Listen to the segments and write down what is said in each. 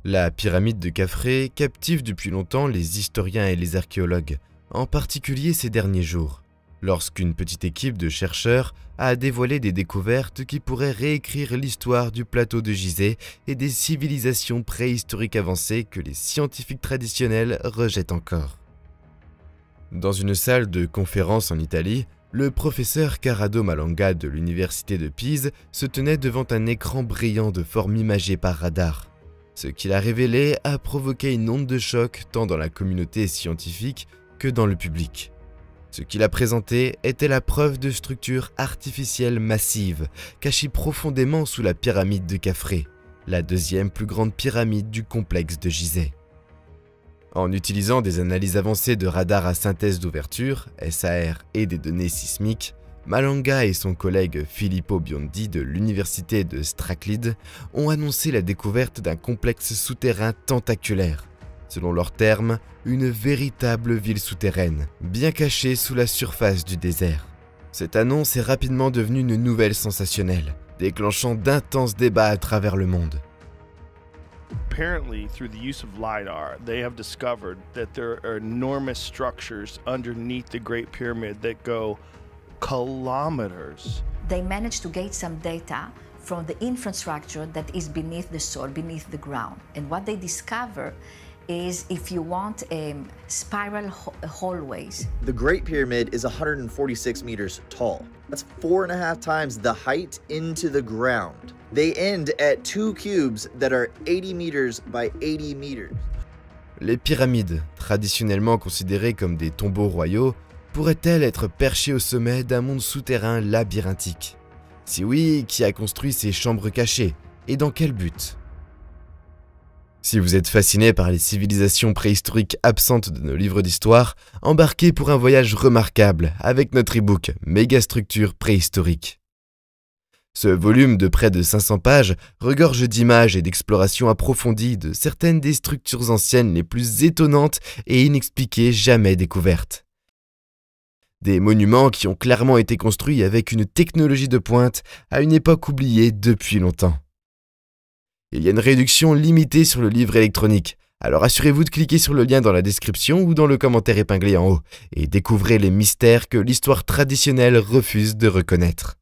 La pyramide de Khafré captive depuis longtemps les historiens et les archéologues, en particulier ces derniers jours, lorsqu'une petite équipe de chercheurs a dévoilé des découvertes qui pourraient réécrire l'histoire du plateau de Gizeh et des civilisations préhistoriques avancées que les scientifiques traditionnels rejettent encore. Dans une salle de conférence en Italie, le professeur Corrado Malanga de l'université de Pise se tenait devant un écran brillant de forme imagée par radar. Ce qu'il a révélé a provoqué une onde de choc tant dans la communauté scientifique que dans le public. Ce qu'il a présenté était la preuve de structures artificielles massives, cachées profondément sous la pyramide de Khafré, la deuxième plus grande pyramide du complexe de Gizeh. En utilisant des analyses avancées de radar à synthèse d'ouverture, SAR et des données sismiques, Malanga et son collègue Filippo Biondi de l'université de Straklide ont annoncé la découverte d'un complexe souterrain tentaculaire. Selon leurs termes, une véritable ville souterraine, bien cachée sous la surface du désert. Cette annonce est rapidement devenue une nouvelle sensationnelle, déclenchant d'intenses débats à travers le monde. Apparently, through the use of LiDAR, they have discovered that there are enormous structures underneath the Great Pyramid that go kilometers. They managed to get some data from the infrastructure that is beneath the soil, beneath the ground. And what they discover is, if you want spiral hallways. The Great Pyramid is 146 meters tall. That's 4.5 times the height into the ground. They end at 2 cubes that are 80 meters by 80 meters. Les pyramides, traditionnellement considérées comme des tombeaux royaux, pourraient-elles être perchées au sommet d'un monde souterrain labyrinthique? Si oui, qui a construit ces chambres cachées et dans quel but? Si vous êtes fasciné par les civilisations préhistoriques absentes de nos livres d'histoire, embarquez pour un voyage remarquable avec notre e-book Mégastructures préhistoriques. Ce volume de près de 500 pages regorge d'images et d'explorations approfondies de certaines des structures anciennes les plus étonnantes et inexpliquées jamais découvertes. Des monuments qui ont clairement été construits avec une technologie de pointe à une époque oubliée depuis longtemps. Il y a une réduction limitée sur le livre électronique, alors assurez-vous de cliquer sur le lien dans la description ou dans le commentaire épinglé en haut et découvrez les mystères que l'histoire traditionnelle refuse de reconnaître.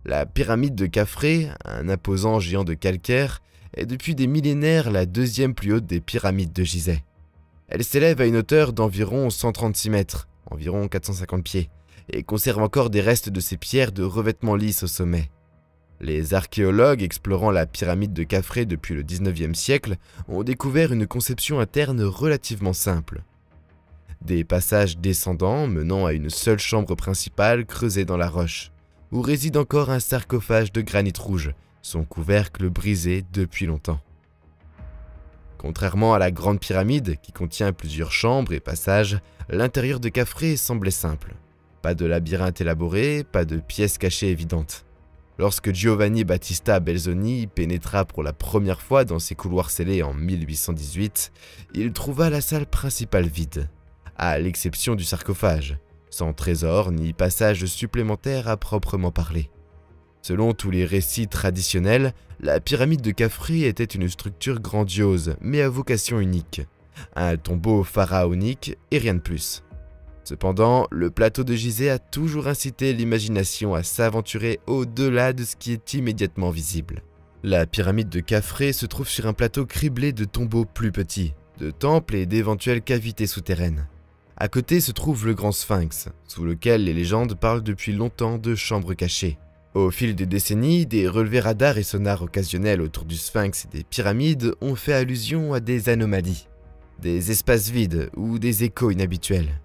La pyramide de Khafré, un imposant géant de calcaire, est depuis des millénaires la deuxième plus haute des pyramides de Gizeh. Elle s'élève à une hauteur d'environ 136 mètres, environ 450 pieds, et conserve encore des restes de ces pierres de revêtement lisse au sommet. Les archéologues explorant la pyramide de Khafré depuis le 19e siècle ont découvert une conception interne relativement simple. Des passages descendants menant à une seule chambre principale creusée dans la roche, où réside encore un sarcophage de granit rouge, son couvercle brisé depuis longtemps. Contrairement à la grande pyramide, qui contient plusieurs chambres et passages, l'intérieur de Khafré semblait simple. Pas de labyrinthe élaboré, pas de pièces cachées évidentes. Lorsque Giovanni Battista Belzoni pénétra pour la première fois dans ces couloirs scellés en 1818, il trouva la salle principale vide, à l'exception du sarcophage, sans trésor ni passage supplémentaire à proprement parler. Selon tous les récits traditionnels, la pyramide de Khafré était une structure grandiose mais à vocation unique, un tombeau pharaonique et rien de plus. Cependant, le plateau de Gizeh a toujours incité l'imagination à s'aventurer au-delà de ce qui est immédiatement visible. La pyramide de Khafré se trouve sur un plateau criblé de tombeaux plus petits, de temples et d'éventuelles cavités souterraines. À côté se trouve le grand sphinx, sous lequel les légendes parlent depuis longtemps de chambres cachées. Au fil des décennies, des relevés radars et sonars occasionnels autour du sphinx et des pyramides ont fait allusion à des anomalies, des espaces vides ou des échos inhabituels.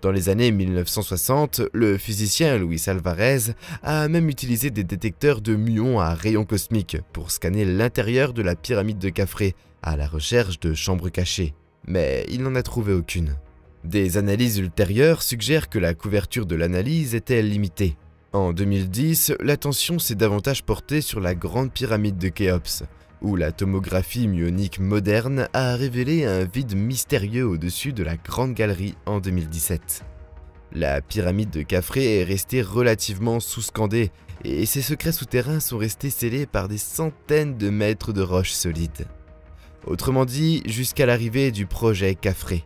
Dans les années 1960, le physicien Luis Alvarez a même utilisé des détecteurs de muons à rayons cosmiques pour scanner l'intérieur de la pyramide de Khafré à la recherche de chambres cachées, mais il n'en a trouvé aucune. Des analyses ultérieures suggèrent que la couverture de l'analyse était limitée. En 2010, l'attention s'est davantage portée sur la grande pyramide de Khéops, où la tomographie muonique moderne a révélé un vide mystérieux au-dessus de la Grande Galerie en 2017. La pyramide de Khafré est restée relativement sous-scandée et ses secrets souterrains sont restés scellés par des centaines de mètres de roches solides. Autrement dit, jusqu'à l'arrivée du projet Khafré.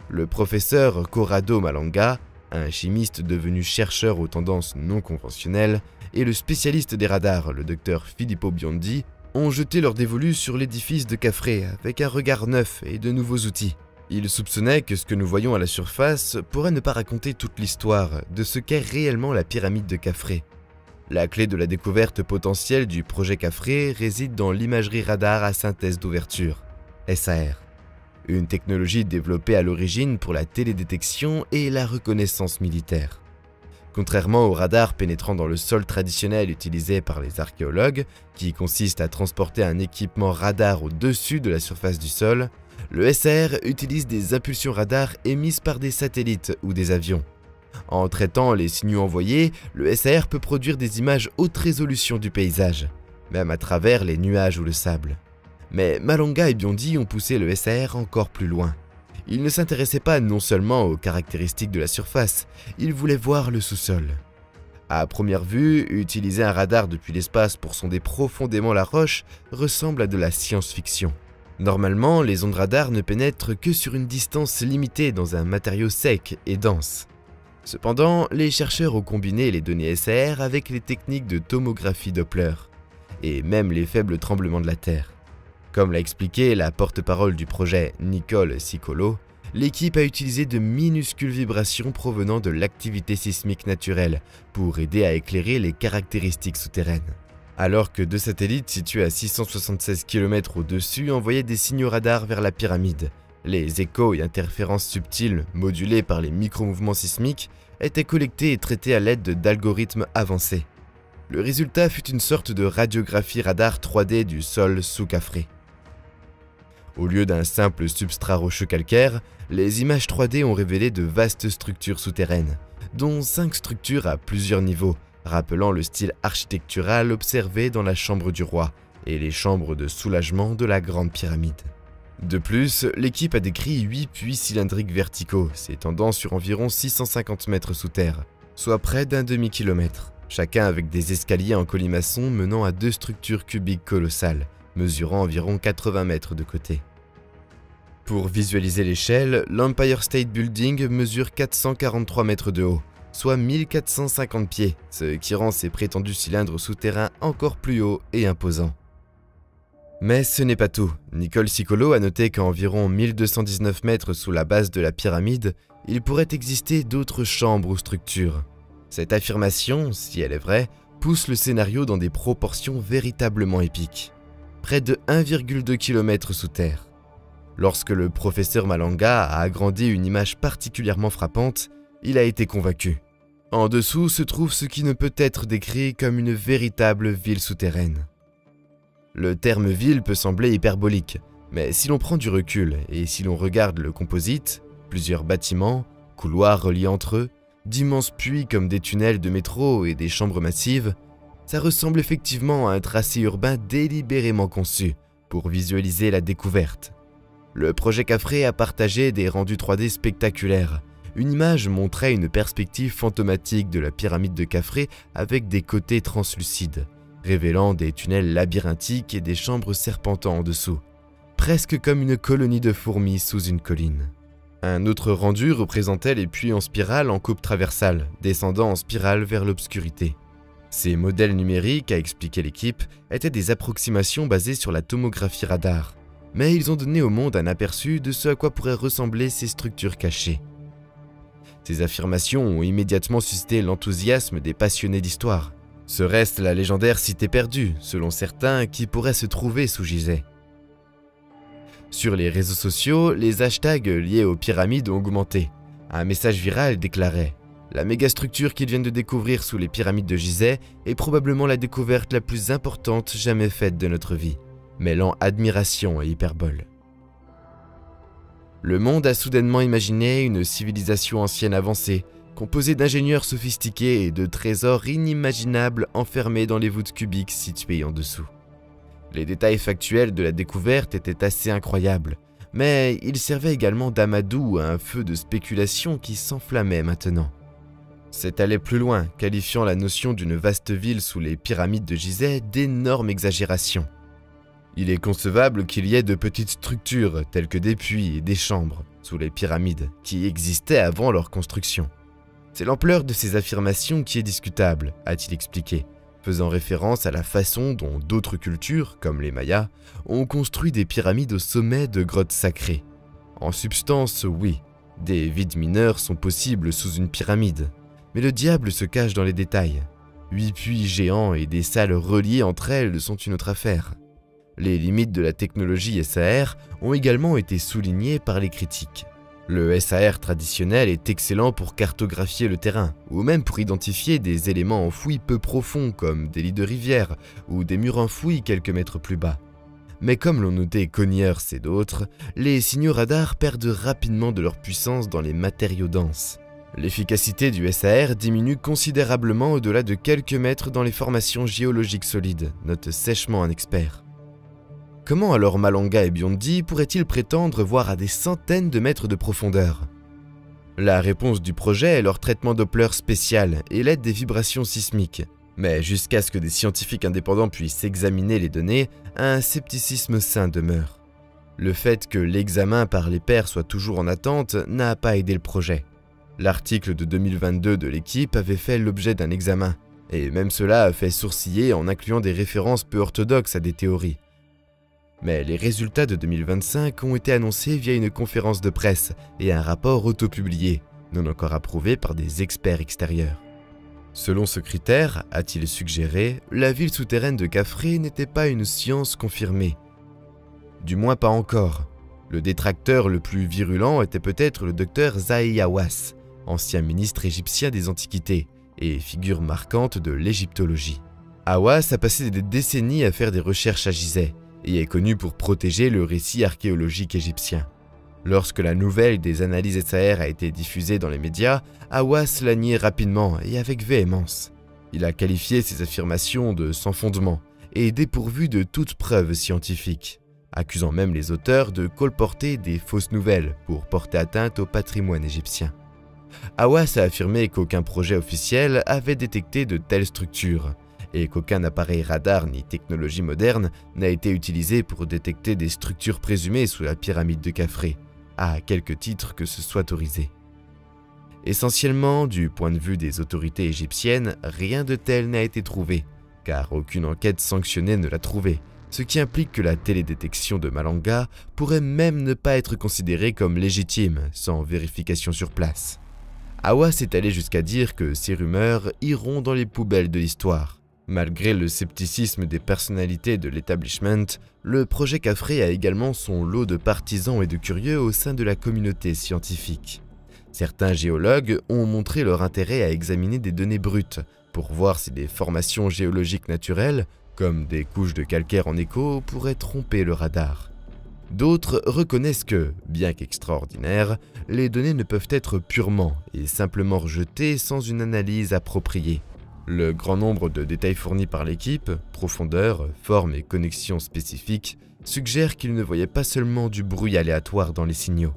Le professeur Corrado Malanga, un chimiste devenu chercheur aux tendances non conventionnelles, et le spécialiste des radars, le docteur Filippo Biondi, ont jeté leur dévolu sur l'édifice de Khafré avec un regard neuf et de nouveaux outils. Ils soupçonnaient que ce que nous voyons à la surface pourrait ne pas raconter toute l'histoire de ce qu'est réellement la pyramide de Khafré. La clé de la découverte potentielle du projet Khafré réside dans l'imagerie radar à synthèse d'ouverture, SAR. Une technologie développée à l'origine pour la télédétection et la reconnaissance militaire. Contrairement aux radars pénétrant dans le sol traditionnel utilisé par les archéologues, qui consiste à transporter un équipement radar au-dessus de la surface du sol, le SAR utilise des impulsions radar émises par des satellites ou des avions. En traitant les signaux envoyés, le SAR peut produire des images haute résolution du paysage, même à travers les nuages ou le sable. Mais Malanga et Biondi ont poussé le SAR encore plus loin. Ils ne s'intéressaient pas non seulement aux caractéristiques de la surface, ils voulaient voir le sous-sol. À première vue, utiliser un radar depuis l'espace pour sonder profondément la roche ressemble à de la science-fiction. Normalement, les ondes radar ne pénètrent que sur une distance limitée dans un matériau sec et dense. Cependant, les chercheurs ont combiné les données SAR avec les techniques de tomographie Doppler, et même les faibles tremblements de la Terre. Comme l'a expliqué la porte-parole du projet Nicole Sicolo, l'équipe a utilisé de minuscules vibrations provenant de l'activité sismique naturelle pour aider à éclairer les caractéristiques souterraines. Alors que deux satellites situés à 676 km au-dessus envoyaient des signaux radars vers la pyramide, les échos et interférences subtiles modulés par les micro-mouvements sismiques étaient collectés et traités à l'aide d'algorithmes avancés. Le résultat fut une sorte de radiographie radar 3D du sol sous Khafré. Au lieu d'un simple substrat rocheux calcaire, les images 3D ont révélé de vastes structures souterraines, dont 5 structures à plusieurs niveaux, rappelant le style architectural observé dans la chambre du roi et les chambres de soulagement de la Grande Pyramide. De plus, l'équipe a décrit 8 puits cylindriques verticaux, s'étendant sur environ 650 mètres sous terre, soit près d'un demi-kilomètre, chacun avec des escaliers en colimaçon menant à 2 structures cubiques colossales, mesurant environ 80 mètres de côté. Pour visualiser l'échelle, l'Empire State Building mesure 443 mètres de haut, soit 1450 pieds, ce qui rend ces prétendus cylindres souterrains encore plus hauts et imposants. Mais ce n'est pas tout. Nicole Sicolo a noté qu'à environ 1219 mètres sous la base de la pyramide, il pourrait exister d'autres chambres ou structures. Cette affirmation, si elle est vraie, pousse le scénario dans des proportions véritablement épiques. Près de 1,2 km sous terre. Lorsque le professeur Malanga a agrandi une image particulièrement frappante, il a été convaincu. En dessous se trouve ce qui ne peut être décrit comme une véritable ville souterraine. Le terme ville peut sembler hyperbolique, mais si l'on prend du recul et si l'on regarde le composite, plusieurs bâtiments, couloirs reliés entre eux, d'immenses puits comme des tunnels de métro et des chambres massives, ça ressemble effectivement à un tracé urbain délibérément conçu pour visualiser la découverte. Le projet Khafré a partagé des rendus 3D spectaculaires. Une image montrait une perspective fantomatique de la pyramide de Khafré avec des côtés translucides, révélant des tunnels labyrinthiques et des chambres serpentant en dessous, presque comme une colonie de fourmis sous une colline. Un autre rendu représentait les puits en spirale en coupe traversale, descendant en spirale vers l'obscurité. Ces modèles numériques, a expliqué l'équipe, étaient des approximations basées sur la tomographie radar, mais ils ont donné au monde un aperçu de ce à quoi pourraient ressembler ces structures cachées. Ces affirmations ont immédiatement suscité l'enthousiasme des passionnés d'histoire. Serait-ce la légendaire cité perdue, selon certains, qui pourrait se trouver sous Gizeh? Sur les réseaux sociaux, les hashtags liés aux pyramides ont augmenté. Un message viral déclarait « La mégastructure qu'ils viennent de découvrir sous les pyramides de Gizeh est probablement la découverte la plus importante jamais faite de notre vie », mêlant admiration et hyperbole. Le monde a soudainement imaginé une civilisation ancienne avancée, composée d'ingénieurs sophistiqués et de trésors inimaginables enfermés dans les voûtes cubiques situées en dessous. Les détails factuels de la découverte étaient assez incroyables, mais ils servaient également d'amadou à un feu de spéculation qui s'enflammait maintenant. C'est aller plus loin, qualifiant la notion d'une vaste ville sous les pyramides de Gizeh d'énorme exagération. Il est concevable qu'il y ait de petites structures, telles que des puits et des chambres, sous les pyramides, qui existaient avant leur construction. C'est l'ampleur de ces affirmations qui est discutable, a-t-il expliqué, faisant référence à la façon dont d'autres cultures, comme les Mayas, ont construit des pyramides au sommet de grottes sacrées. En substance, oui, des vides mineurs sont possibles sous une pyramide, mais le diable se cache dans les détails. 8 puits géants et des salles reliées entre elles sont une autre affaire. Les limites de la technologie SAR ont également été soulignées par les critiques. Le SAR traditionnel est excellent pour cartographier le terrain, ou même pour identifier des éléments enfouis peu profonds comme des lits de rivière ou des murs enfouis quelques mètres plus bas. Mais comme l'ont noté Conyers et d'autres, les signaux radars perdent rapidement de leur puissance dans les matériaux denses. L'efficacité du SAR diminue considérablement au-delà de quelques mètres dans les formations géologiques solides, note sèchement un expert. Comment alors Malanga et Biondi pourraient-ils prétendre voir à des centaines de mètres de profondeur? La réponse du projet est leur traitement Doppler spécial et l'aide des vibrations sismiques. Mais jusqu'à ce que des scientifiques indépendants puissent examiner les données, un scepticisme sain demeure. Le fait que l'examen par les pairs soit toujours en attente n'a pas aidé le projet. L'article de 2022 de l'équipe avait fait l'objet d'un examen, et même cela a fait sourciller en incluant des références peu orthodoxes à des théories. Mais les résultats de 2025 ont été annoncés via une conférence de presse et un rapport autopublié, non encore approuvé par des experts extérieurs. Selon ce critère, a-t-il suggéré, la ville souterraine de Khafré n'était pas une science confirmée. Du moins pas encore. Le détracteur le plus virulent était peut-être le docteur Zahi Hawass, ancien ministre égyptien des Antiquités et figure marquante de l'égyptologie. Hawass a passé des décennies à faire des recherches à Gizeh et est connu pour protéger le récit archéologique égyptien. Lorsque la nouvelle des analyses SAR a été diffusée dans les médias, Hawass l'a nié rapidement et avec véhémence. Il a qualifié ces affirmations de sans fondement et dépourvues de toute preuve scientifique, accusant même les auteurs de colporter des fausses nouvelles pour porter atteinte au patrimoine égyptien. Hawass a affirmé qu'aucun projet officiel avait détecté de telles structures et qu'aucun appareil radar ni technologie moderne n'a été utilisé pour détecter des structures présumées sous la pyramide de Khafré, à quelque titre que ce soit autorisé. Essentiellement, du point de vue des autorités égyptiennes, rien de tel n'a été trouvé, car aucune enquête sanctionnée ne l'a trouvé, ce qui implique que la télédétection de Malanga pourrait même ne pas être considérée comme légitime sans vérification sur place. Hawass est allé jusqu'à dire que ces rumeurs iront dans les poubelles de l'histoire. Malgré le scepticisme des personnalités de l'établissement, le projet Khafré a également son lot de partisans et de curieux au sein de la communauté scientifique. Certains géologues ont montré leur intérêt à examiner des données brutes pour voir si des formations géologiques naturelles, comme des couches de calcaire en écho, pourraient tromper le radar. D'autres reconnaissent que, bien qu'extraordinaires, les données ne peuvent être purement et simplement rejetées sans une analyse appropriée. Le grand nombre de détails fournis par l'équipe, profondeur, forme et connexion spécifiques, suggèrent qu'ils ne voyaient pas seulement du bruit aléatoire dans les signaux.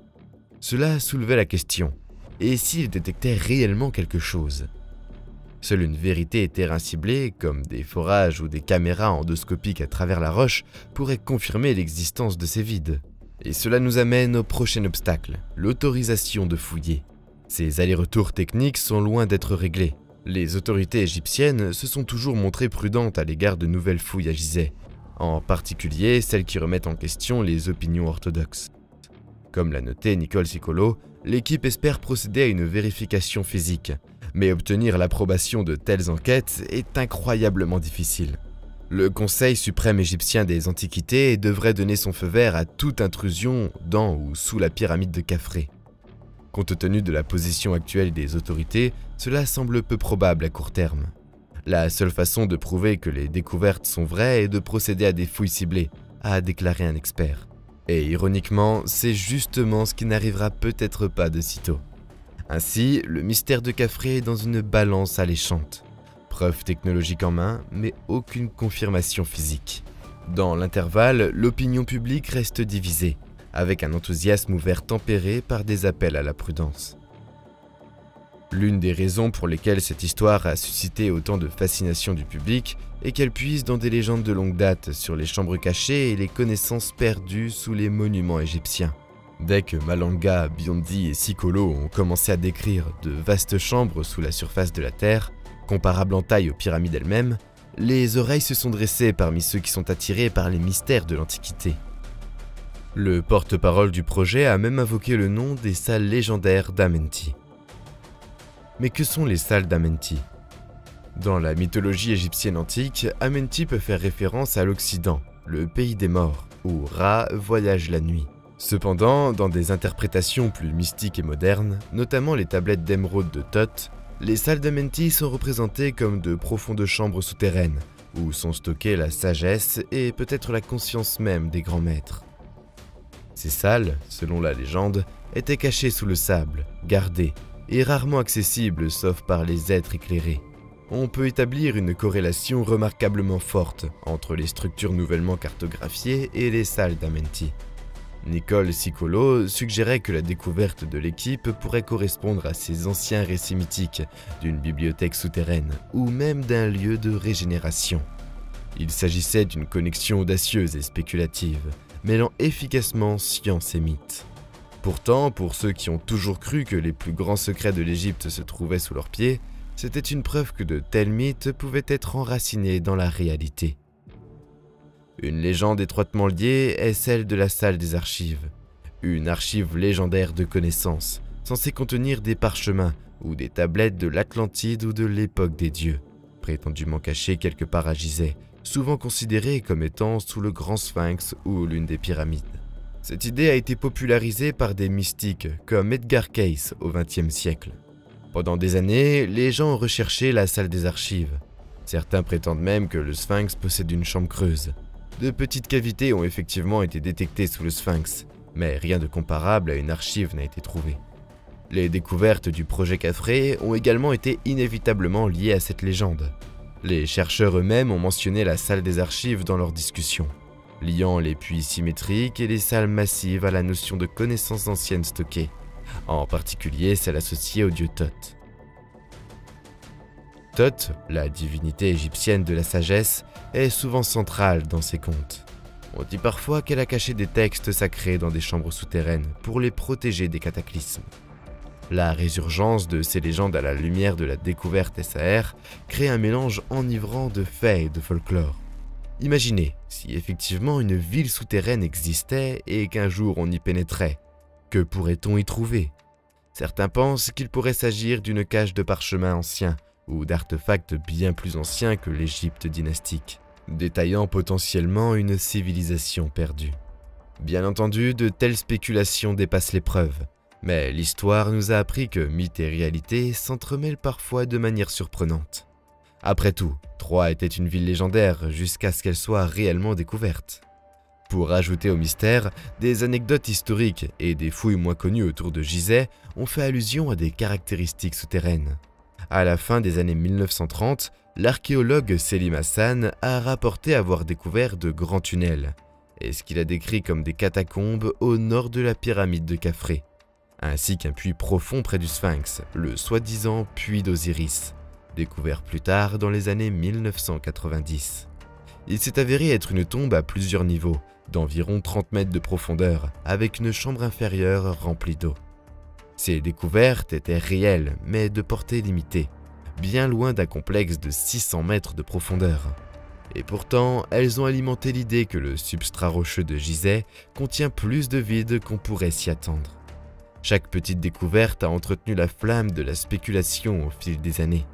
Cela soulevait la question, et s'ils détectaient réellement quelque chose? Seule une vérité terrain ciblée, comme des forages ou des caméras endoscopiques à travers la roche, pourrait confirmer l'existence de ces vides. Et cela nous amène au prochain obstacle, l'autorisation de fouiller. Ces allers-retours techniques sont loin d'être réglés. Les autorités égyptiennes se sont toujours montrées prudentes à l'égard de nouvelles fouilles à Gizeh, en particulier celles qui remettent en question les opinions orthodoxes. Comme l'a noté Nicole Sicolo, l'équipe espère procéder à une vérification physique, mais obtenir l'approbation de telles enquêtes est incroyablement difficile. Le Conseil suprême égyptien des Antiquités devrait donner son feu vert à toute intrusion dans ou sous la pyramide de Khafré. Compte tenu de la position actuelle des autorités, cela semble peu probable à court terme. La seule façon de prouver que les découvertes sont vraies est de procéder à des fouilles ciblées, a déclaré un expert. Et ironiquement, c'est justement ce qui n'arrivera peut-être pas de sitôt. Ainsi, le mystère de Khafré est dans une balance alléchante. Preuve technologique en main, mais aucune confirmation physique. Dans l'intervalle, l'opinion publique reste divisée, avec un enthousiasme ouvert tempéré par des appels à la prudence. L'une des raisons pour lesquelles cette histoire a suscité autant de fascination du public est qu'elle puise dans des légendes de longue date sur les chambres cachées et les connaissances perdues sous les monuments égyptiens. Dès que Malanga, Biondi et Sikolo ont commencé à décrire de vastes chambres sous la surface de la Terre, comparables en taille aux pyramides elles-mêmes, les oreilles se sont dressées parmi ceux qui sont attirés par les mystères de l'Antiquité. Le porte-parole du projet a même invoqué le nom des salles légendaires d'Amenti. Mais que sont les salles d'Amenti? Dans la mythologie égyptienne antique, Amenti peut faire référence à l'Occident, le pays des morts, où Ra voyage la nuit. Cependant, dans des interprétations plus mystiques et modernes, notamment les tablettes d'émeraude de Thoth, les salles d'Amenti sont représentées comme de profondes chambres souterraines, où sont stockées la sagesse et peut-être la conscience même des grands maîtres. Ces salles, selon la légende, étaient cachées sous le sable, gardées, et rarement accessibles sauf par les êtres éclairés. On peut établir une corrélation remarquablement forte entre les structures nouvellement cartographiées et les salles d'Amenti. Nicole Sikolo suggérait que la découverte de l'équipe pourrait correspondre à ces anciens récits mythiques d'une bibliothèque souterraine ou même d'un lieu de régénération. Il s'agissait d'une connexion audacieuse et spéculative, mêlant efficacement science et mythe. Pourtant, pour ceux qui ont toujours cru que les plus grands secrets de l'Égypte se trouvaient sous leurs pieds, c'était une preuve que de tels mythes pouvaient être enracinés dans la réalité. Une légende étroitement liée est celle de la salle des archives, une archive légendaire de connaissances, censée contenir des parchemins ou des tablettes de l'Atlantide ou de l'époque des dieux, prétendument cachées quelque part à Gizeh, souvent considérée comme étant sous le Grand Sphinx ou l'une des pyramides. Cette idée a été popularisée par des mystiques comme Edgar Cayce au XXe siècle. Pendant des années, les gens ont recherché la salle des archives. Certains prétendent même que le Sphinx possède une chambre creuse. De petites cavités ont effectivement été détectées sous le Sphinx, mais rien de comparable à une archive n'a été trouvé. Les découvertes du projet Khafré ont également été inévitablement liées à cette légende. Les chercheurs eux-mêmes ont mentionné la salle des archives dans leurs discussions, liant les puits symétriques et les salles massives à la notion de connaissances anciennes stockées, en particulier celle associée au dieu Thoth. Thoth, la divinité égyptienne de la sagesse, est souvent centrale dans ses contes. On dit parfois qu'elle a caché des textes sacrés dans des chambres souterraines pour les protéger des cataclysmes. La résurgence de ces légendes à la lumière de la découverte SAR crée un mélange enivrant de faits et de folklore. Imaginez si effectivement une ville souterraine existait et qu'un jour on y pénétrait. Que pourrait-on y trouver? Certains pensent qu'il pourrait s'agir d'une cage de parchemins anciens ou d'artefacts bien plus anciens que l'Égypte dynastique, détaillant potentiellement une civilisation perdue. Bien entendu, de telles spéculations dépassent les preuves, mais l'histoire nous a appris que mythe et réalité s'entremêlent parfois de manière surprenante. Après tout, Troie était une ville légendaire jusqu'à ce qu'elle soit réellement découverte. Pour ajouter au mystère, des anecdotes historiques et des fouilles moins connues autour de Gizeh ont fait allusion à des caractéristiques souterraines. À la fin des années 1930, l'archéologue Selim Hassan a rapporté avoir découvert de grands tunnels, et ce qu'il a décrit comme des catacombes au nord de la pyramide de Khafré, ainsi qu'un puits profond près du Sphinx, le soi-disant puits d'Osiris, découvert plus tard dans les années 1990. Il s'est avéré être une tombe à plusieurs niveaux, d'environ 30 mètres de profondeur, avec une chambre inférieure remplie d'eau. Ces découvertes étaient réelles, mais de portée limitée, bien loin d'un complexe de 600 mètres de profondeur. Et pourtant, elles ont alimenté l'idée que le substrat rocheux de Gizeh contient plus de vide qu'on pourrait s'y attendre. Chaque petite découverte a entretenu la flamme de la spéculation au fil des années.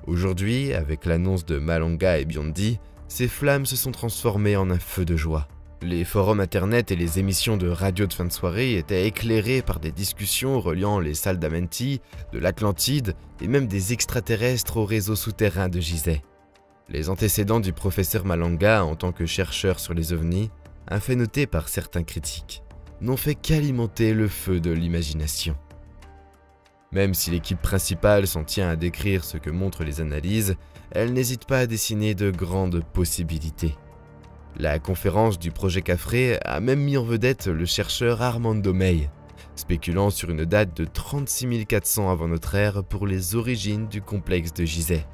Aujourd'hui, avec l'annonce de Malanga et Biondi, ces flammes se sont transformées en un feu de joie. Les forums internet et les émissions de radio de fin de soirée étaient éclairés par des discussions reliant les salles d'Amenti, de l'Atlantide et même des extraterrestres au réseau souterrain de Gizeh. Les antécédents du professeur Malanga en tant que chercheur sur les ovnis, un fait noté par certains critiques, n'ont fait qu'alimenter le feu de l'imagination. Même si l'équipe principale s'en tient à décrire ce que montrent les analyses, elle n'hésite pas à dessiner de grandes possibilités. La conférence du projet Khafré a même mis en vedette le chercheur Armando May, spéculant sur une date de 36 400 avant notre ère pour les origines du complexe de Gizeh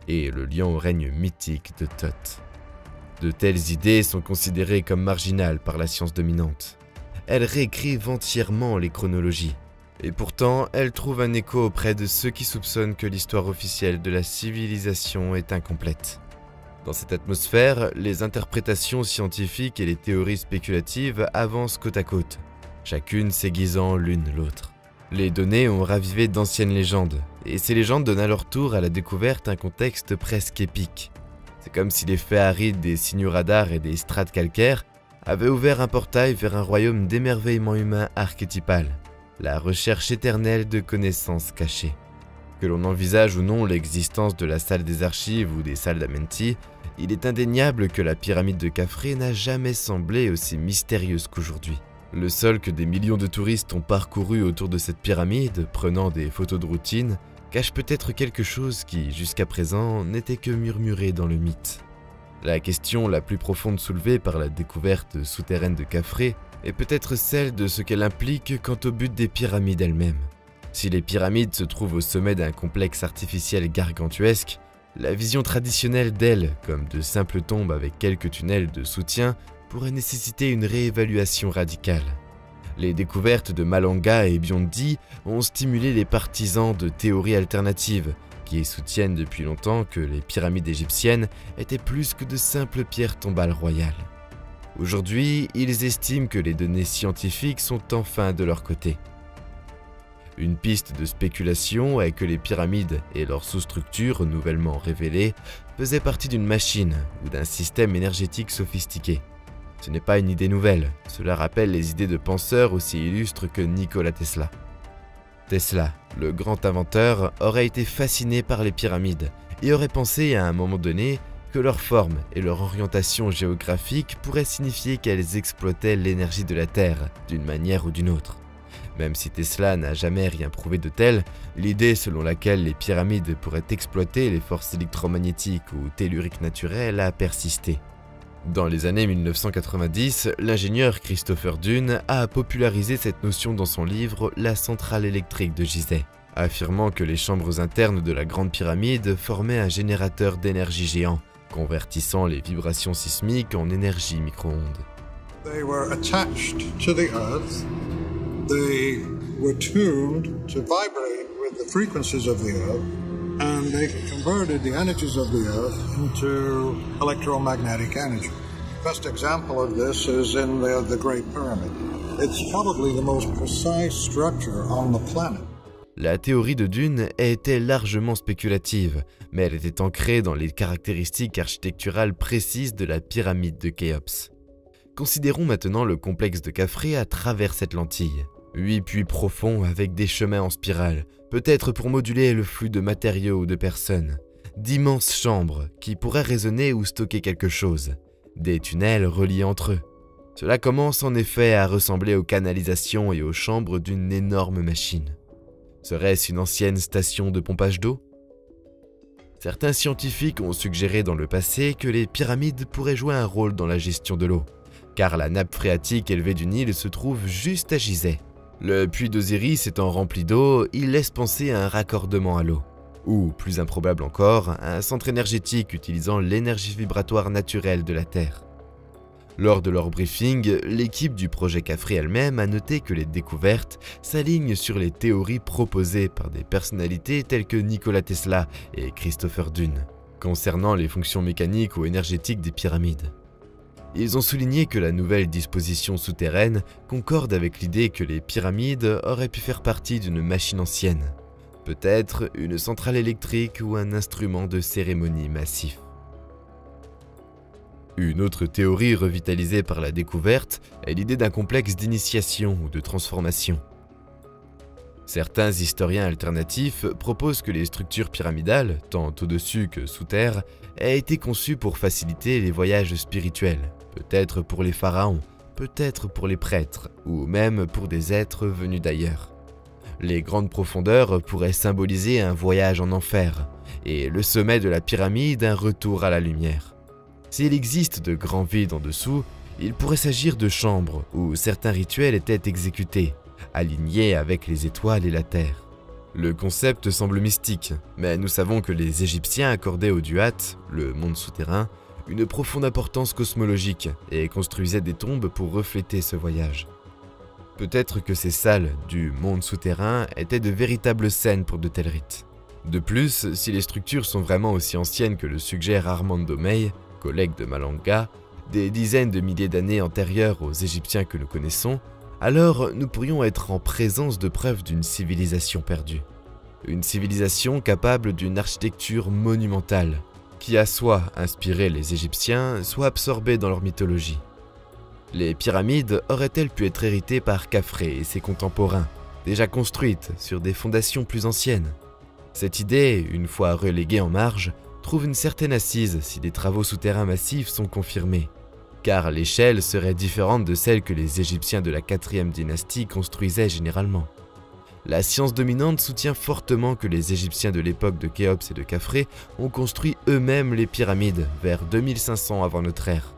et le lien au règne mythique de Thoth. De telles idées sont considérées comme marginales par la science dominante. Elles réécrivent entièrement les chronologies, et pourtant elles trouvent un écho auprès de ceux qui soupçonnent que l'histoire officielle de la civilisation est incomplète. Dans cette atmosphère, les interprétations scientifiques et les théories spéculatives avancent côte à côte, chacune s'aiguisant l'une l'autre. Les données ont ravivé d'anciennes légendes, et ces légendes donnent à leur tour à la découverte un contexte presque épique. C'est comme si les faits arides des signaux radars et des strates calcaires avaient ouvert un portail vers un royaume d'émerveillement humain archétypal, la recherche éternelle de connaissances cachées. Que l'on envisage ou non l'existence de la salle des archives ou des salles d'Amenti, il est indéniable que la pyramide de Khafré n'a jamais semblé aussi mystérieuse qu'aujourd'hui. Le sol que des millions de touristes ont parcouru autour de cette pyramide, prenant des photos de routine, cache peut-être quelque chose qui, jusqu'à présent, n'était que murmuré dans le mythe. La question la plus profonde soulevée par la découverte souterraine de Khafré est peut-être celle de ce qu'elle implique quant au but des pyramides elles-mêmes. Si les pyramides se trouvent au sommet d'un complexe artificiel gargantuesque, la vision traditionnelle d'elles, comme de simples tombes avec quelques tunnels de soutien, pourrait nécessiter une réévaluation radicale. Les découvertes de Malanga et Biondi ont stimulé les partisans de théories alternatives qui soutiennent depuis longtemps que les pyramides égyptiennes étaient plus que de simples pierres tombales royales. Aujourd'hui, ils estiment que les données scientifiques sont enfin de leur côté. Une piste de spéculation est que les pyramides et leurs sous-structures nouvellement révélées faisaient partie d'une machine ou d'un système énergétique sophistiqué. Ce n'est pas une idée nouvelle, cela rappelle les idées de penseurs aussi illustres que Nikola Tesla. Tesla, le grand inventeur, aurait été fasciné par les pyramides et aurait pensé à un moment donné que leur forme et leur orientation géographique pourraient signifier qu'elles exploitaient l'énergie de la Terre d'une manière ou d'une autre. Même si Tesla n'a jamais rien prouvé de tel, l'idée selon laquelle les pyramides pourraient exploiter les forces électromagnétiques ou telluriques naturelles a persisté. Dans les années 1990, l'ingénieur Christopher Dunn a popularisé cette notion dans son livre « La centrale électrique de Gizeh », affirmant que les chambres internes de la Grande Pyramide formaient un générateur d'énergie géant, convertissant les vibrations sismiques en énergie micro-ondes. They were attached to the Earth. They were tuned to vibrate with the frequencies of the Earth, and they converted the energies of the Earth into electromagnetic energy. The best example of this is in the Great Pyramid. It's probably the most precise structure on the planet. La théorie de Dunn était largement spéculative, mais elle était ancrée dans les caractéristiques architecturales précises de la pyramide de Khéops. Considérons maintenant le complexe de Khafré à travers cette lentille. 8 puits profonds avec des chemins en spirale, peut-être pour moduler le flux de matériaux ou de personnes. D'immenses chambres qui pourraient résonner ou stocker quelque chose. Des tunnels reliés entre eux. Cela commence en effet à ressembler aux canalisations et aux chambres d'une énorme machine. Serait-ce une ancienne station de pompage d'eau? Certains scientifiques ont suggéré dans le passé que les pyramides pourraient jouer un rôle dans la gestion de l'eau, car la nappe phréatique élevée du Nil se trouve juste à Gizeh. Le puits d'Osiris étant rempli d'eau, il laisse penser à un raccordement à l'eau. Ou, plus improbable encore, à un centre énergétique utilisant l'énergie vibratoire naturelle de la Terre. Lors de leur briefing, l'équipe du projet Khafré elle-même a noté que les découvertes s'alignent sur les théories proposées par des personnalités telles que Nikola Tesla et Christopher Dunn, concernant les fonctions mécaniques ou énergétiques des pyramides. Ils ont souligné que la nouvelle disposition souterraine concorde avec l'idée que les pyramides auraient pu faire partie d'une machine ancienne, peut-être une centrale électrique ou un instrument de cérémonie massif. Une autre théorie revitalisée par la découverte est l'idée d'un complexe d'initiation ou de transformation. Certains historiens alternatifs proposent que les structures pyramidales, tant au-dessus que sous terre, aient été conçues pour faciliter les voyages spirituels, peut-être pour les pharaons, peut-être pour les prêtres, ou même pour des êtres venus d'ailleurs. Les grandes profondeurs pourraient symboliser un voyage en enfer, et le sommet de la pyramide un retour à la lumière. S'il existe de grands vides en dessous, il pourrait s'agir de chambres où certains rituels étaient exécutés, alignée avec les étoiles et la Terre. Le concept semble mystique, mais nous savons que les Égyptiens accordaient au Duat, le monde souterrain, une profonde importance cosmologique et construisaient des tombes pour refléter ce voyage. Peut-être que ces salles du monde souterrain étaient de véritables scènes pour de tels rites. De plus, si les structures sont vraiment aussi anciennes que le suggère Armando May, collègue de Malanga, des dizaines de milliers d'années antérieures aux Égyptiens que nous connaissons, alors nous pourrions être en présence de preuves d'une civilisation perdue. Une civilisation capable d'une architecture monumentale, qui a soit inspiré les Égyptiens, soit absorbé dans leur mythologie. Les pyramides auraient-elles pu être héritées par Khafré et ses contemporains, déjà construites sur des fondations plus anciennes? Cette idée, une fois reléguée en marge, trouve une certaine assise si des travaux souterrains massifs sont confirmés, car l'échelle serait différente de celle que les Égyptiens de la 4e dynastie construisaient généralement. La science dominante soutient fortement que les Égyptiens de l'époque de Khéops et de Khafré ont construit eux-mêmes les pyramides vers 2500 avant notre ère.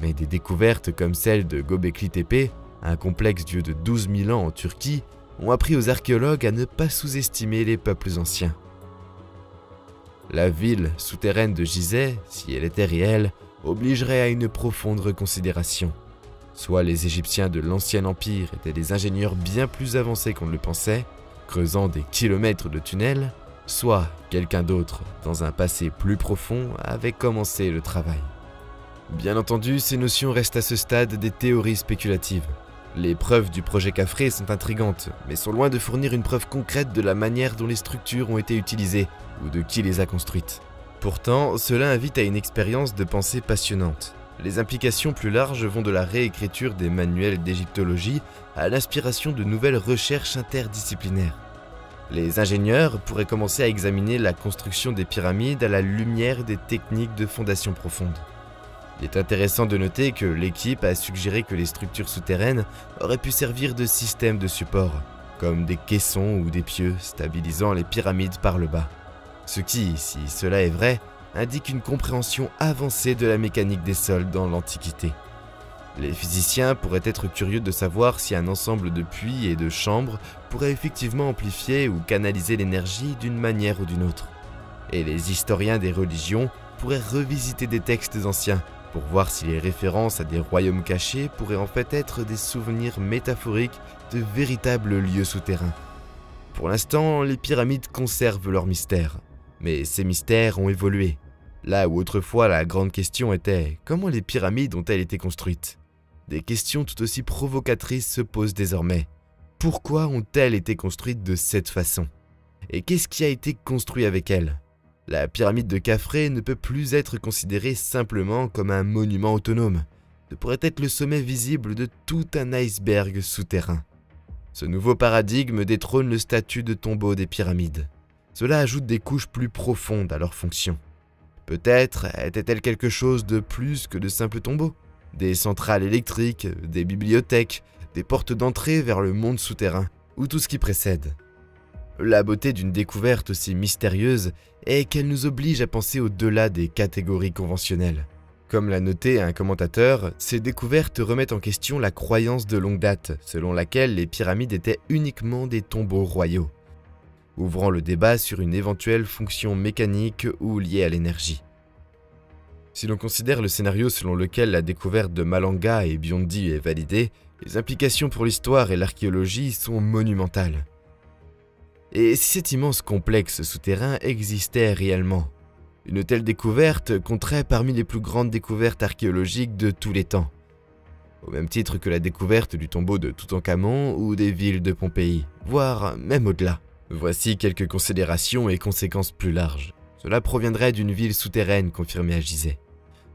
Mais des découvertes comme celle de Göbekli Tepe, un complexe vieux de 12 000 ans en Turquie, ont appris aux archéologues à ne pas sous-estimer les peuples anciens. La ville souterraine de Gizeh, si elle était réelle, obligerait à une profonde reconsidération. Soit les Égyptiens de l'ancien empire étaient des ingénieurs bien plus avancés qu'on ne le pensait, creusant des kilomètres de tunnels, soit quelqu'un d'autre, dans un passé plus profond, avait commencé le travail. Bien entendu, ces notions restent à ce stade des théories spéculatives. Les preuves du projet Khafré sont intrigantes, mais sont loin de fournir une preuve concrète de la manière dont les structures ont été utilisées ou de qui les a construites. Pourtant, cela invite à une expérience de pensée passionnante. Les implications plus larges vont de la réécriture des manuels d'égyptologie à l'inspiration de nouvelles recherches interdisciplinaires. Les ingénieurs pourraient commencer à examiner la construction des pyramides à la lumière des techniques de fondation profonde. Il est intéressant de noter que l'équipe a suggéré que les structures souterraines auraient pu servir de système de support, comme des caissons ou des pieux stabilisant les pyramides par le bas. Ce qui, si cela est vrai, indique une compréhension avancée de la mécanique des sols dans l'Antiquité. Les physiciens pourraient être curieux de savoir si un ensemble de puits et de chambres pourrait effectivement amplifier ou canaliser l'énergie d'une manière ou d'une autre. Et les historiens des religions pourraient revisiter des textes anciens pour voir si les références à des royaumes cachés pourraient en fait être des souvenirs métaphoriques de véritables lieux souterrains. Pour l'instant, les pyramides conservent leur mystère, mais ces mystères ont évolué. Là où autrefois la grande question était « Comment les pyramides ont-elles été construites ?» Des questions tout aussi provocatrices se posent désormais. Pourquoi ont-elles été construites de cette façon? Et qu'est-ce qui a été construit avec elles? La pyramide de Khafré ne peut plus être considérée simplement comme un monument autonome, ne pourrait être le sommet visible de tout un iceberg souterrain. Ce nouveau paradigme détrône le statut de tombeau des pyramides. Cela ajoute des couches plus profondes à leur fonction. Peut-être étaient-elles quelque chose de plus que de simples tombeaux? Des centrales électriques, des bibliothèques, des portes d'entrée vers le monde souterrain, ou tout ce qui précède. La beauté d'une découverte aussi mystérieuse est qu'elle nous oblige à penser au-delà des catégories conventionnelles. Comme l'a noté un commentateur, ces découvertes remettent en question la croyance de longue date, selon laquelle les pyramides étaient uniquement des tombeaux royaux, ouvrant le débat sur une éventuelle fonction mécanique ou liée à l'énergie. Si l'on considère le scénario selon lequel la découverte de Malanga et Biondi est validée, les implications pour l'histoire et l'archéologie sont monumentales. Et si cet immense complexe souterrain existait réellement? Une telle découverte compterait parmi les plus grandes découvertes archéologiques de tous les temps, au même titre que la découverte du tombeau de Toutankhamon ou des villes de Pompéi, voire même au-delà. Voici quelques considérations et conséquences plus larges. Cela proviendrait d'une ville souterraine confirmée à Gizeh.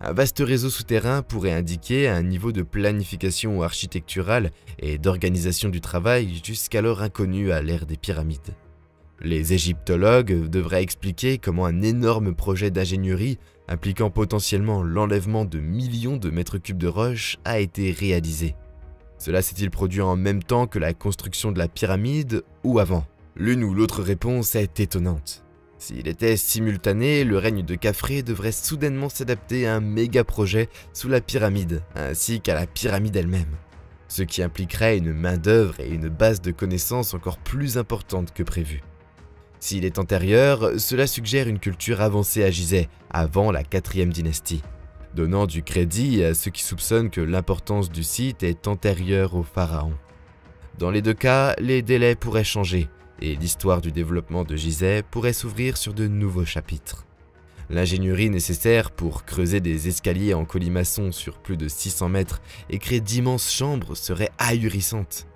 Un vaste réseau souterrain pourrait indiquer un niveau de planification architecturale et d'organisation du travail jusqu'alors inconnu à l'ère des pyramides. Les égyptologues devraient expliquer comment un énorme projet d'ingénierie impliquant potentiellement l'enlèvement de millions de mètres cubes de roches a été réalisé. Cela s'est-il produit en même temps que la construction de la pyramide ou avant? L'une ou l'autre réponse est étonnante. S'il était simultané, le règne de Khafré devrait soudainement s'adapter à un méga projet sous la pyramide, ainsi qu'à la pyramide elle-même. ce qui impliquerait une main-d'œuvre et une base de connaissances encore plus importante que prévu. S'il est antérieur, cela suggère une culture avancée à Gizeh, avant la 4e dynastie, donnant du crédit à ceux qui soupçonnent que l'importance du site est antérieure au pharaon. Dans les deux cas, les délais pourraient changer, et l'histoire du développement de Gizeh pourrait s'ouvrir sur de nouveaux chapitres. L'ingénierie nécessaire pour creuser des escaliers en colimaçon sur plus de 600 mètres et créer d'immenses chambres serait ahurissante.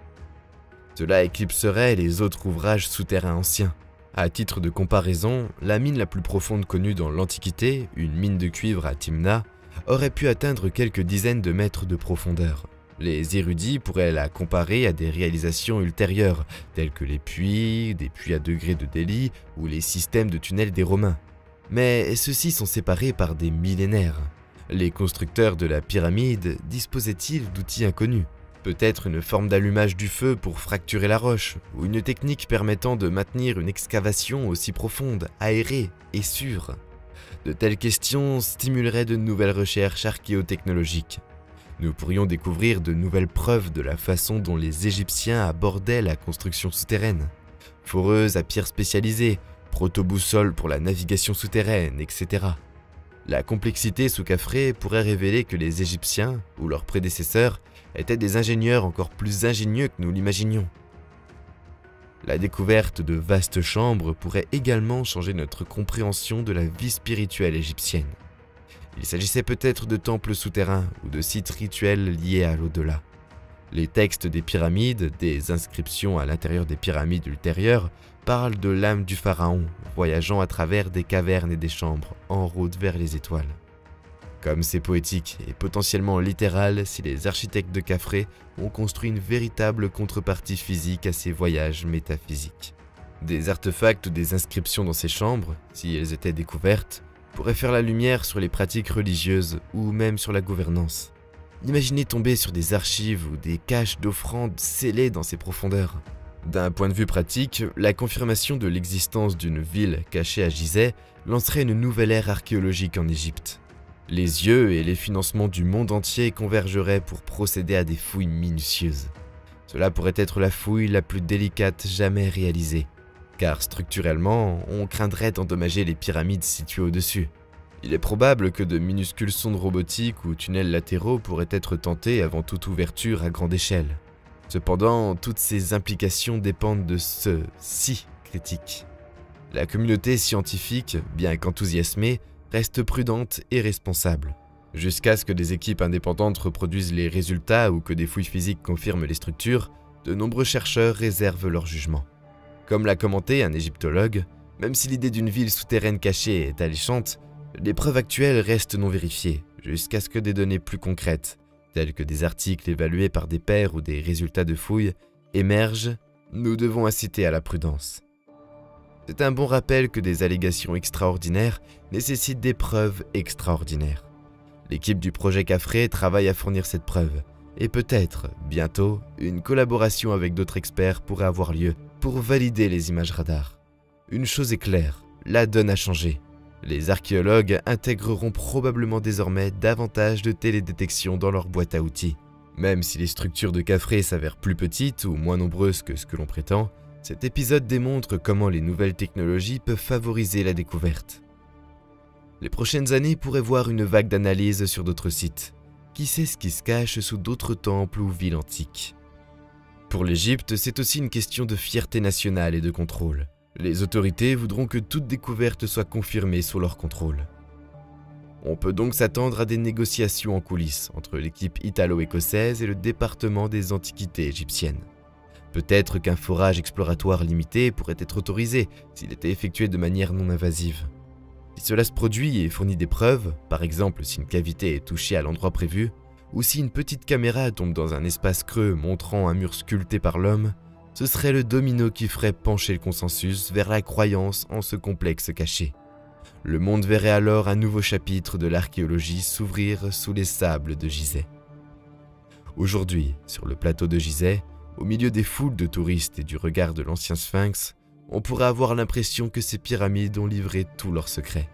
Cela éclipserait les autres ouvrages souterrains anciens. À titre de comparaison, la mine la plus profonde connue dans l'Antiquité, une mine de cuivre à Timna, aurait pu atteindre quelques dizaines de mètres de profondeur. Les érudits pourraient la comparer à des réalisations ultérieures, telles que les puits, des puits à degrés de délit ou les systèmes de tunnels des Romains. Mais ceux-ci sont séparés par des millénaires. Les constructeurs de la pyramide disposaient-ils d'outils inconnus? Peut-être une forme d'allumage du feu pour fracturer la roche, ou une technique permettant de maintenir une excavation aussi profonde, aérée et sûre. De telles questions stimuleraient de nouvelles recherches archéotechnologiques. Nous pourrions découvrir de nouvelles preuves de la façon dont les Égyptiens abordaient la construction souterraine. Foreuses à pierres spécialisées, proto-boussoles pour la navigation souterraine, etc. La complexité sous Khafré pourrait révéler que les Égyptiens, ou leurs prédécesseurs, étaient des ingénieurs encore plus ingénieux que nous l'imaginions. La découverte de vastes chambres pourrait également changer notre compréhension de la vie spirituelle égyptienne. Il s'agissait peut-être de temples souterrains ou de sites rituels liés à l'au-delà. Les textes des pyramides, des inscriptions à l'intérieur des pyramides ultérieures, parlent de l'âme du pharaon, voyageant à travers des cavernes et des chambres, en route vers les étoiles. Comme c'est poétique et potentiellement littéral si les architectes de Khafré ont construit une véritable contrepartie physique à ces voyages métaphysiques. Des artefacts ou des inscriptions dans ces chambres, si elles étaient découvertes, pourraient faire la lumière sur les pratiques religieuses ou même sur la gouvernance. Imaginez tomber sur des archives ou des caches d'offrandes scellées dans ces profondeurs. D'un point de vue pratique, la confirmation de l'existence d'une ville cachée à Gizeh lancerait une nouvelle ère archéologique en Égypte. Les yeux et les financements du monde entier convergeraient pour procéder à des fouilles minutieuses. Cela pourrait être la fouille la plus délicate jamais réalisée, car structurellement, on craindrait d'endommager les pyramides situées au-dessus. Il est probable que de minuscules sondes robotiques ou tunnels latéraux pourraient être tentés avant toute ouverture à grande échelle. Cependant, toutes ces implications dépendent de ce « si » critique. La communauté scientifique, bien qu'enthousiasmée, reste prudente et responsable. Jusqu'à ce que des équipes indépendantes reproduisent les résultats ou que des fouilles physiques confirment les structures, de nombreux chercheurs réservent leur jugement. Comme l'a commenté un égyptologue, même si l'idée d'une ville souterraine cachée est alléchante, les preuves actuelles restent non vérifiées, jusqu'à ce que des données plus concrètes, tels que des articles évalués par des pairs ou des résultats de fouilles, émergent, nous devons inciter à la prudence. C'est un bon rappel que des allégations extraordinaires nécessitent des preuves extraordinaires. L'équipe du projet Khafré travaille à fournir cette preuve, et peut-être, bientôt, une collaboration avec d'autres experts pourrait avoir lieu pour valider les images radar. Une chose est claire, la donne a changé. Les archéologues intégreront probablement désormais davantage de télédétection dans leur boîte à outils. Même si les structures de Khafré s'avèrent plus petites ou moins nombreuses que ce que l'on prétend, cet épisode démontre comment les nouvelles technologies peuvent favoriser la découverte. Les prochaines années pourraient voir une vague d'analyse sur d'autres sites. Qui sait ce qui se cache sous d'autres temples ou villes antiques? Pour l'Égypte, c'est aussi une question de fierté nationale et de contrôle. Les autorités voudront que toute découverte soit confirmée sous leur contrôle. On peut donc s'attendre à des négociations en coulisses entre l'équipe italo-écossaise et le département des antiquités égyptiennes. Peut-être qu'un forage exploratoire limité pourrait être autorisé s'il était effectué de manière non invasive. Si cela se produit et fournit des preuves, par exemple si une cavité est touchée à l'endroit prévu, ou si une petite caméra tombe dans un espace creux montrant un mur sculpté par l'homme, ce serait le domino qui ferait pencher le consensus vers la croyance en ce complexe caché. Le monde verrait alors un nouveau chapitre de l'archéologie s'ouvrir sous les sables de Gizeh. Aujourd'hui, sur le plateau de Gizeh, au milieu des foules de touristes et du regard de l'ancien sphinx, on pourrait avoir l'impression que ces pyramides ont livré tous leurs secrets.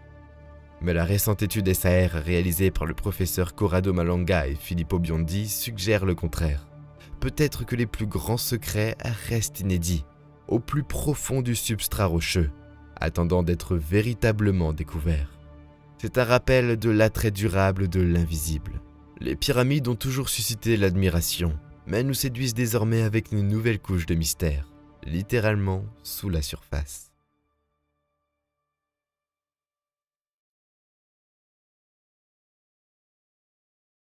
Mais la récente étude SAR réalisée par le professeur Corrado Malanga et Filippo Biondi suggère le contraire. peut-être que les plus grands secrets restent inédits, au plus profond du substrat rocheux, attendant d'être véritablement découverts. C'est un rappel de l'attrait durable de l'invisible. Les pyramides ont toujours suscité l'admiration, mais nous séduisent désormais avec une nouvelle couche de mystère, littéralement sous la surface.